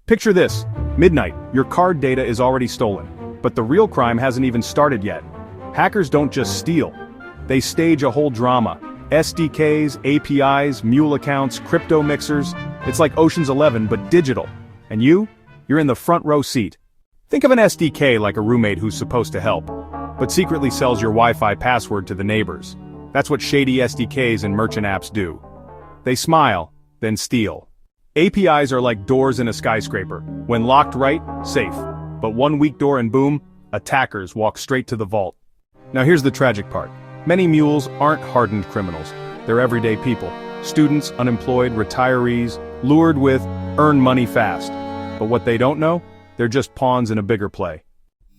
Picture this. Midnight, your card data is already stolen. But the real crime hasn't even started yet. Hackers don't just steal. They stage a whole drama. SDKs, APIs, mule accounts, crypto mixers. It's like Ocean's 11 but digital. And you're in the front row seat. Think of an SDK like a roommate who's supposed to help, but secretly sells your Wi-Fi password to the neighbors. That's what shady SDKs and merchant apps do. They smile, then steal. APIs are like doors in a skyscraper. When locked right, safe. But one weak door and boom, attackers walk straight to the vault. Now here's the tragic part. Many mules aren't hardened criminals. They're everyday people. Students, unemployed, retirees, lured with earn money fast. But what they don't know? They're just pawns in a bigger play.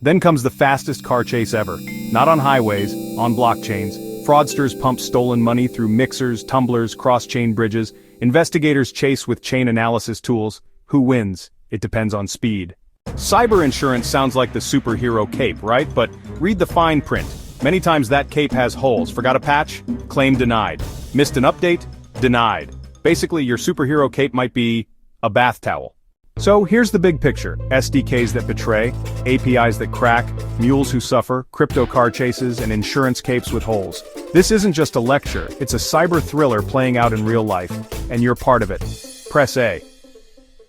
Then comes the fastest car chase ever. Not on highways, on blockchains. Fraudsters pump stolen money through mixers, tumblers, cross-chain bridges. Investigators chase with chain analysis tools. Who wins? It depends on speed. Cyber insurance sounds like the superhero cape, right? But read the fine print. Many times that cape has holes. Forgot a patch? Claim denied. Missed an update? Denied. Basically, your superhero cape might be a bath towel. So here's the big picture. SDKs that betray, APIs that crack, mules who suffer, crypto car chases, and insurance capes with holes. This isn't just a lecture, it's a cyber thriller playing out in real life, and you're part of it. Press A.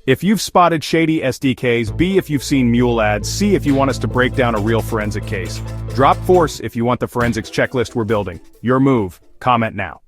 If you've spotted shady SDKs, B if you've seen mule ads, C if you want us to break down a real forensic case. Drop force if you want the forensics checklist we're building. Your move. Comment now.